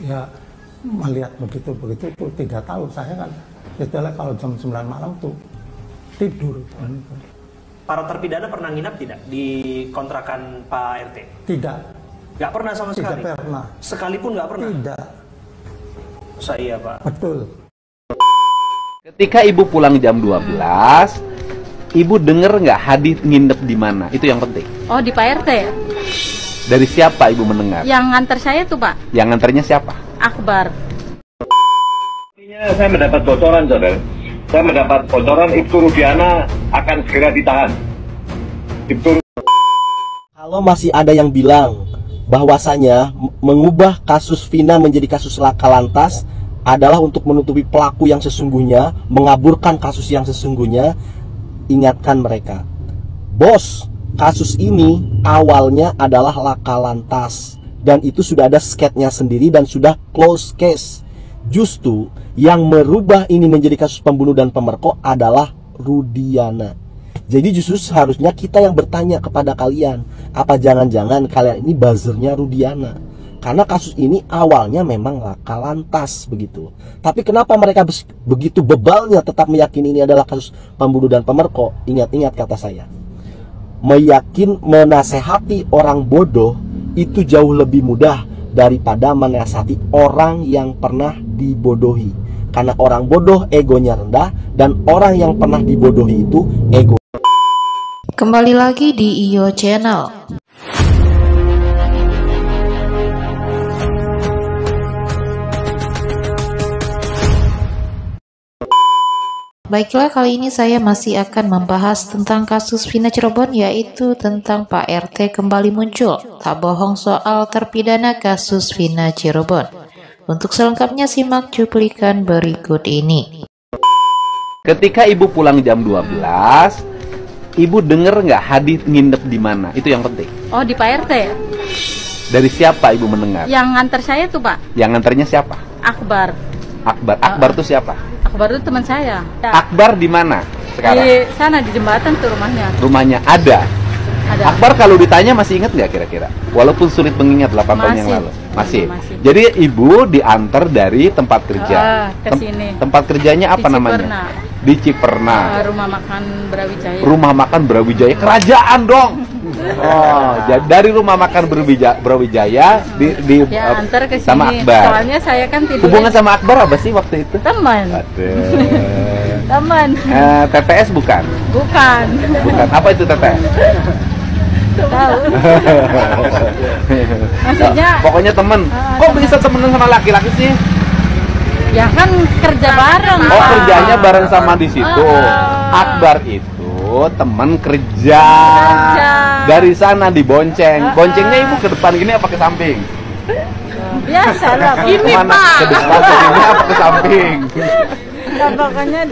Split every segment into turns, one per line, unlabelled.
ya melihat begitu itu tidak tahu. Saya kan setelah kalau jam 9 malam tuh tidur.
Para terpidana pernah nginap tidak di kontrakan Pak RT?
Tidak.
Nggak pernah sama sekali?
Tidak pernah.
Sekalipun nggak pernah?
Tidak.
Saya Pak.
Betul.
Ketika ibu pulang jam 12, ibu denger nggak Hadi nginep di mana? Itu yang penting.
Oh, di Pak RT ya?
Dari siapa ibu mendengar?
Yang nganter saya tuh Pak.
Yang nganternya siapa?
Akbar.
Saya mendapat bocoran, saudara. Saya mendapat bocoran Ibtu Rudiana akan segera ditahan.
Kalau masih ada yang bilang bahwasanya mengubah kasus Vina menjadi kasus laka lantas adalah untuk menutupi pelaku yang sesungguhnya, mengaburkan kasus yang sesungguhnya, ingatkan mereka, bos, kasus ini awalnya adalah laka lantas dan itu sudah ada sketnya sendiri dan sudah close case. Justru yang merubah ini menjadi kasus pembunuh dan pemerkosa adalah Rudiana. Jadi justru seharusnya kita yang bertanya kepada kalian, apa jangan-jangan kalian ini buzzernya Rudiana? Karena kasus ini awalnya memang laka lantas begitu. Tapi kenapa mereka begitu bebalnya tetap meyakini ini adalah kasus pembunuh dan pemerkosa? Ingat-ingat kata saya, menasehati orang bodoh itu jauh lebih mudah daripada menasihati orang yang pernah dibodohi. Karena orang bodoh egonya rendah dan orang yang pernah dibodohi itu ego.
Kembali lagi di Iyo Channel. Baiklah, kali ini saya masih akan membahas tentang kasus Vina Cirebon, yaitu tentang Pak RT kembali muncul. Tak bohong soal terpidana kasus Vina Cirebon. Untuk selengkapnya simak cuplikan berikut ini.
Ketika ibu pulang jam 12, ibu denger nggak Hadi nginep di mana? Itu yang penting.
Oh, di Pak RT ya?
Dari siapa ibu mendengar?
Yang nganter saya tuh Pak.
Yang nganternya siapa?
Akbar.
Akbar tuh siapa?
Akbar itu teman saya.
Akbar di mana sekarang?
Di sana, di jembatan tuh rumahnya.
Rumahnya ada.
Ada.
Akbar kalau ditanya masih ingat nggak kira-kira? Walaupun sulit mengingat 8 tahun yang lalu. Masih. Jadi ibu diantar dari tempat kerja.
Ke sini.
Tempat kerjanya apa namanya? Di Ciperna.
Rumah makan Brawijaya.
Rumah makan Brawijaya, kerajaan dong. Oh, jadi dari rumah makan Brawijaya
antar ke sini.
sama Akbar.
Soalnya saya kan tidur.
Hubungan sama Akbar apa sih waktu itu?
Teman. Teman.
TPS bukan?
Bukan.
Bukan. Apa itu TPS?
Tahu. Maksudnya
pokoknya temen. Kok bisa temenan sama laki-laki sih?
Ya kan kerja bareng.
Oh, kerjanya bareng sama di situ. Akbar itu teman kerja. Dari sana dibonceng. Boncengnya ibu ke depan gini apa ke samping?
Biasa lah.
Ini Pak. Ke depan gini apa ke samping?
Nah, pokoknya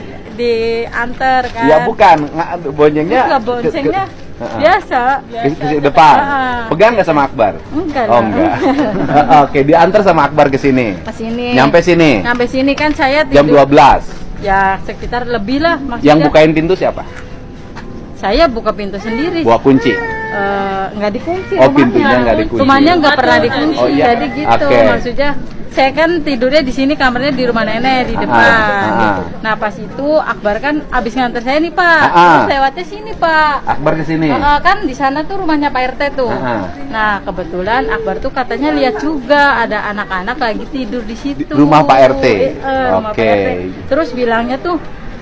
diantar kan.
Ya bukan, boncengnya.
Enggak, boncengnya biasa.
Ke depan. Pegang nggak sama Akbar?
Enggak.
Oh enggak. Oke, diantar sama Akbar ke sini.
Ke sini.
Nyampe sini.
Sampai sini kan saya
jam 12.
Ya sekitar lebih lah maksudnya.
Yang bukain pintu siapa?
Saya buka pintu sendiri.
Bawa kunci?
Nggak dikunci.
Oh, pintunya nggak dikunci.
Rumahnya nggak pernah dikunci.
Oh, iya.
Jadi gitu maksudnya. Saya kan tidurnya di sini, kamarnya di rumah nenek di depan. Nah pas itu Akbar kan abis nganter saya nih Pak, terus lewatnya sini Pak.
Akbar ke sini.
Kan di sana tuh rumahnya Pak RT tuh. Nah kebetulan Akbar tuh katanya lihat juga ada anak-anak lagi tidur di situ.
Rumah Pak RT.
Rumah Pak RT. Terus bilangnya tuh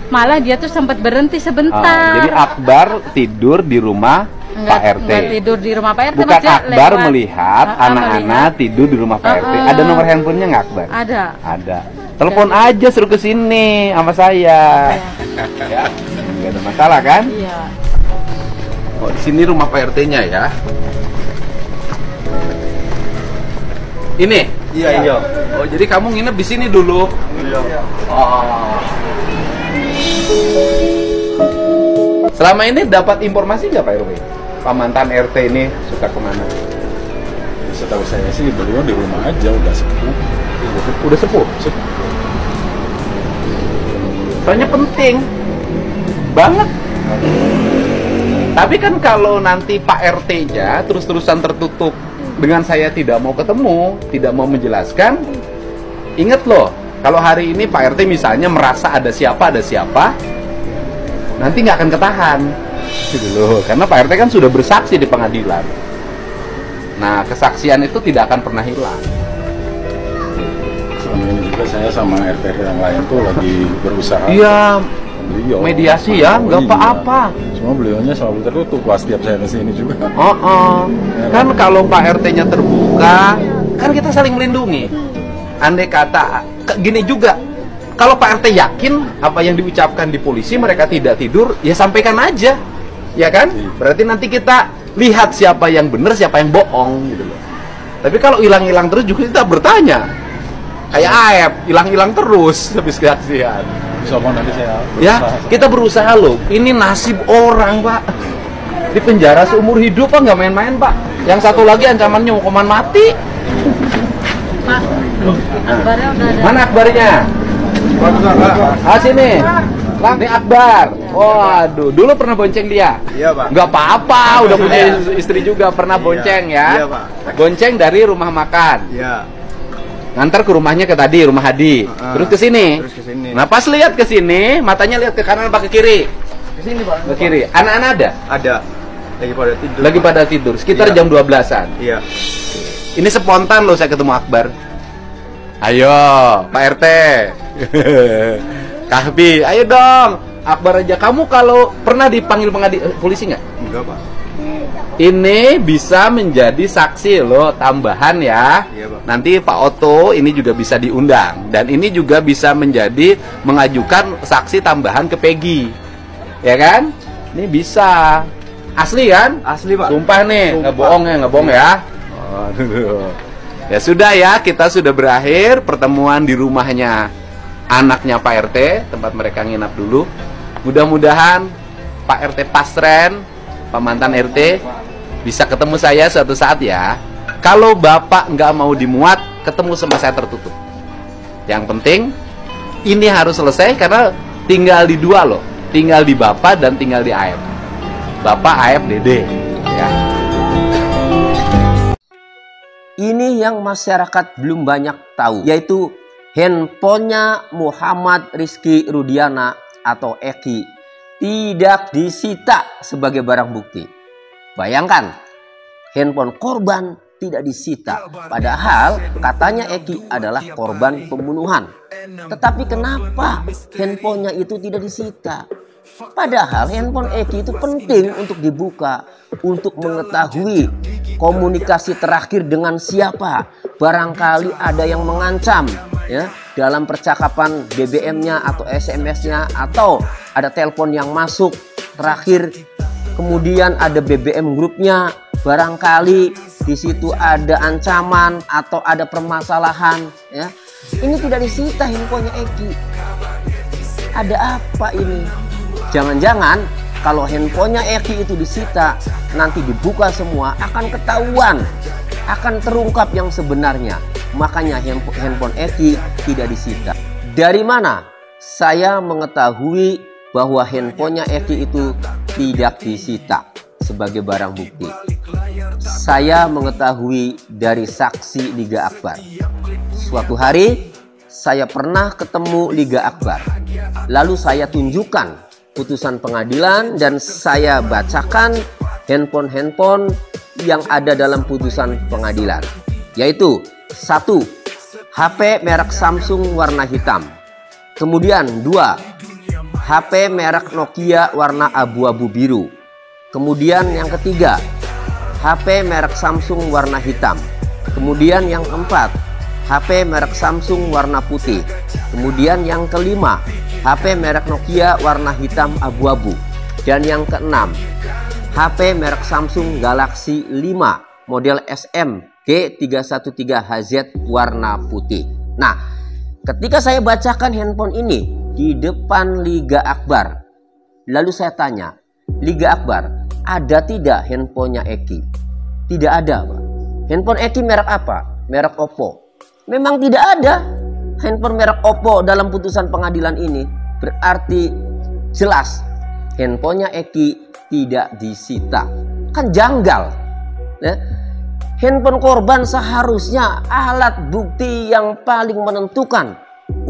malah dia tuh sempat berhenti sebentar.
Jadi Akbar tidur di rumah Pak RT.
Enggak tidur di rumah Pak RT.
Bukan Akbar melihat anak-anak tidur di rumah Pak RT. Ada nomor handphonenya nggak Akbar?
Ada.
Ada. Telepon aja suruh ke sini sama saya. Ya, nggak ada masalah kan?
Iya.
Oh, di sini rumah Pak RT-nya ya. Ini?
Iya.
Oh, jadi kamu nginep di sini dulu?
Iya.
Oh. Selama ini dapat informasi nggak Pak RW? Pak mantan RT ini suka kemana?
Setahu saya sih beliau di rumah aja, udah sepuh.
Udah sepuh? Soalnya penting banget. Tapi kan kalau nanti Pak RT-nya terus-terusan tertutup dengan saya tidak mau ketemu, tidak mau menjelaskan, ingat loh, kalau hari ini Pak RT misalnya merasa ada siapa, nanti nggak akan ketahan, gitu loh. Karena Pak RT kan sudah bersaksi di pengadilan. Nah, kesaksian itu tidak akan pernah hilang.
Selama ini juga saya sama RT yang lain tuh lagi berusaha.
Iya,
beliau
mediasi ya, nggak apa-apa.
Cuma beliaunya selalu tertutup pas setiap saya kesini juga.
Kan kalau Pak RT-nya terbuka, kan kita saling melindungi. Andai kata gini juga, kalau Pak RT yakin apa yang diucapkan di polisi mereka tidak tidur, ya sampaikan aja, ya kan? Berarti nanti kita lihat siapa yang benar, siapa yang bohong, gitu loh. Tapi kalau hilang-hilang terus juga kita bertanya, kayak Aep, hilang-hilang terus habis kesaksian.
Soalnya nanti saya
Ya, kita berusaha loh. Ini nasib orang, Pak. Di penjara seumur hidup, Pak, nggak main-main, Pak. Yang satu lagi ancamannya hukuman mati.
Pak, akbarnya udah ada.
Mana akbarnya? Sini. Ini Akbar. Waduh, dulu pernah bonceng dia?
Iya, Pak.
Nggak apa-apa, udah punya istri juga, pernah bonceng ya?
Iya, Pak.
Bonceng dari rumah makan.
Iya.
Ngantar ke rumahnya ke tadi, rumah Hadi. Terus ke sini.
Terus ke sini.
Nah, pas lihat ke sini, matanya lihat ke kanan apa ke kiri?
Ke sini, Pak.
Ke kiri. Anak-anak ada?
Ada. Lagi pada tidur.
Lagi pada tidur, sekitar
Iya.
jam 12-an.
Iya.
Ini spontan loh saya ketemu Akbar. Ayo, Pak RT. Kahbi, ayo dong. Akbar aja. Kamu kalau pernah dipanggil polisi nggak?
Enggak, Pak.
Ini bisa menjadi saksi loh, tambahan ya.
Iya, Pak.
Nanti Pak Oto ini juga bisa diundang. Dan ini juga bisa menjadi mengajukan saksi tambahan ke Peggy. Ya kan? Ini bisa. Asli kan?
Asli, Pak.
Sumpah nih, nggak bohong ya, nggak bohong ya. Aduh. Ya sudah ya, kita sudah berakhir pertemuan di rumahnya anaknya Pak RT, tempat mereka nginap dulu. Mudah-mudahan Pak RT Pasren, Pak mantan RT, bisa ketemu saya suatu saat ya. Kalau Bapak nggak mau dimuat, ketemu sama saya tertutup. Yang penting, ini harus selesai karena tinggal di dua loh. Tinggal di Bapak dan tinggal di AF. Bapak, AF, Dede. Ya.
Ini yang masyarakat belum banyak tahu, yaitu handphonenya Muhammad Rizky Rudiana atau Eki tidak disita sebagai barang bukti. Bayangkan, handphone korban tidak disita, padahal katanya Eki adalah korban pembunuhan. Tetapi kenapa handphonenya itu tidak disita? Padahal handphone Eki itu penting untuk dibuka, untuk mengetahui komunikasi terakhir dengan siapa. Barangkali ada yang mengancam ya dalam percakapan BBM-nya atau SMS-nya, atau ada telepon yang masuk terakhir, kemudian ada BBM grupnya, barangkali di situ ada ancaman atau ada permasalahan ya. Ini tidak disita handphonenya Eki. Ada apa ini? Jangan-jangan kalau handphonenya Eki itu disita, nanti dibuka semua, akan ketahuan, akan terungkap yang sebenarnya. Makanya handphone Eki tidak disita. Dari mana saya mengetahui bahwa handphonenya Eki itu tidak disita sebagai barang bukti? Saya mengetahui dari saksi Liga Akbar. Suatu hari saya pernah ketemu Liga Akbar. Lalu saya tunjukkan putusan pengadilan dan saya bacakan handphone yang ada dalam putusan pengadilan, yaitu 1. HP merek Samsung warna hitam. Kemudian 2. HP merek Nokia warna abu-abu biru. Kemudian yang ketiga, HP merek Samsung warna hitam. Kemudian yang keempat, HP merek Samsung warna putih. Kemudian yang kelima, HP merek Nokia warna hitam abu-abu. Dan yang keenam, HP merek Samsung Galaxy 5 model SM G313HZ warna putih. Nah, ketika saya bacakan handphone ini di depan Liga Akbar, lalu saya tanya, Liga Akbar, ada tidak handphonenya Eki? Tidak ada, Pak. Handphone Eki merek apa? Merek Oppo. Memang tidak ada handphone merek Oppo dalam putusan pengadilan ini. Berarti jelas handphonenya Eki tidak disita. Kan janggal ya? Handphone korban seharusnya alat bukti yang paling menentukan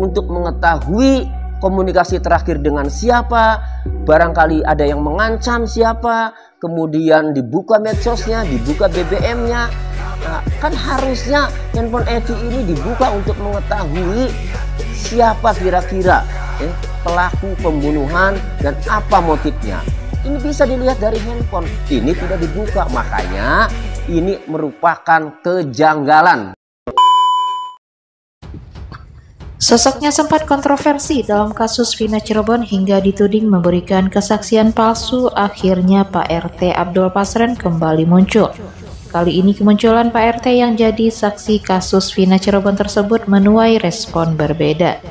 untuk mengetahui komunikasi terakhir dengan siapa, barangkali ada yang mengancam siapa, kemudian dibuka medsosnya, dibuka BBM-nya. Nah, kan harusnya handphone Eki ini dibuka untuk mengetahui siapa kira-kira pelaku pembunuhan dan apa motifnya. Ini bisa dilihat dari handphone. Ini tidak dibuka, makanya ini merupakan kejanggalan.
Sosoknya sempat kontroversi dalam kasus Vina Cirebon hingga dituding memberikan kesaksian palsu. Akhirnya Pak RT Abdul Pasren kembali muncul. Kali ini kemunculan Pak RT yang jadi saksi kasus Vina Cirebon tersebut menuai respon berbeda.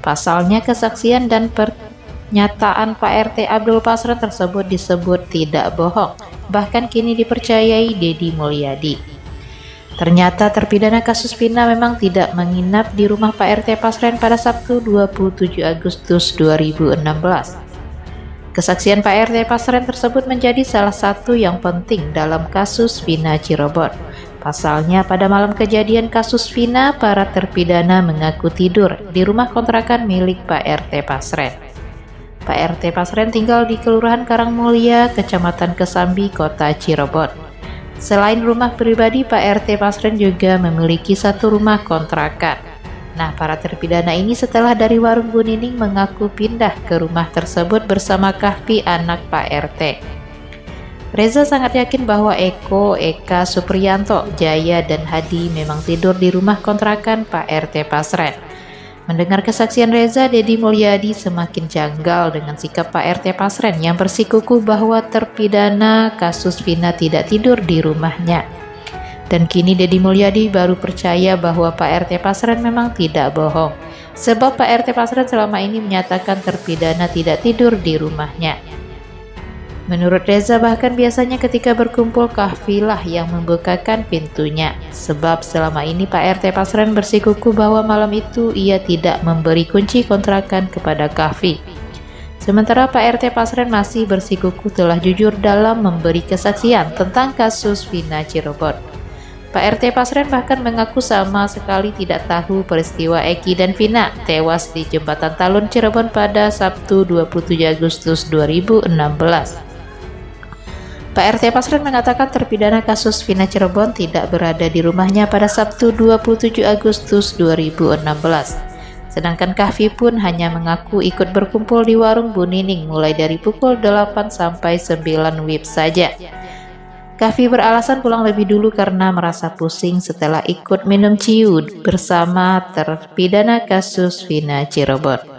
Pasalnya kesaksian dan pernyataan Pak RT Abdul Pasren tersebut disebut tidak bohong, bahkan kini dipercayai Deddy Mulyadi. Ternyata terpidana kasus Vina memang tidak menginap di rumah Pak RT Pasren pada Sabtu 27 Agustus 2016. Kesaksian Pak RT Pasren tersebut menjadi salah satu yang penting dalam kasus Vina Cirebon. Pasalnya pada malam kejadian kasus Vina, para terpidana mengaku tidur di rumah kontrakan milik Pak RT Pasren. Pak RT Pasren tinggal di Kelurahan Karangmulia, Kecamatan Kesambi, Kota Cirebon. Selain rumah pribadi, Pak RT Pasren juga memiliki satu rumah kontrakan. Nah, para terpidana ini setelah dari warung Bu Nining mengaku pindah ke rumah tersebut bersama Kahfi, anak Pak RT. Reza sangat yakin bahwa Eko, Eka, Supriyanto, Jaya, dan Hadi memang tidur di rumah kontrakan Pak RT Pasren. Mendengar kesaksian Reza, Deddy Mulyadi semakin janggal dengan sikap Pak RT Pasren yang bersikukuh bahwa terpidana kasus Vina tidak tidur di rumahnya. Dan kini Deddy Mulyadi baru percaya bahwa Pak RT Pasren memang tidak bohong. Sebab Pak RT Pasren selama ini menyatakan terpidana tidak tidur di rumahnya. Menurut Reza, bahkan biasanya ketika berkumpul Kahfilah yang membukakan pintunya. Sebab selama ini Pak RT Pasren bersikukuh bahwa malam itu ia tidak memberi kunci kontrakan kepada Kahfi. Sementara Pak RT Pasren masih bersikukuh telah jujur dalam memberi kesaksian tentang kasus Vina Cirebon. Pak RT Pasren bahkan mengaku sama sekali tidak tahu peristiwa Eki dan Vina tewas di Jembatan Talun Cirebon pada Sabtu 27 Agustus 2016. Pak RT Pasren mengatakan terpidana kasus Vina Cirebon tidak berada di rumahnya pada Sabtu 27 Agustus 2016. Sedangkan Kahfi pun hanya mengaku ikut berkumpul di warung Bu Nining mulai dari pukul 8 sampai 9 WIB saja. Kahfi beralasan pulang lebih dulu karena merasa pusing setelah ikut minum ciu bersama terpidana kasus Vina Cirebon.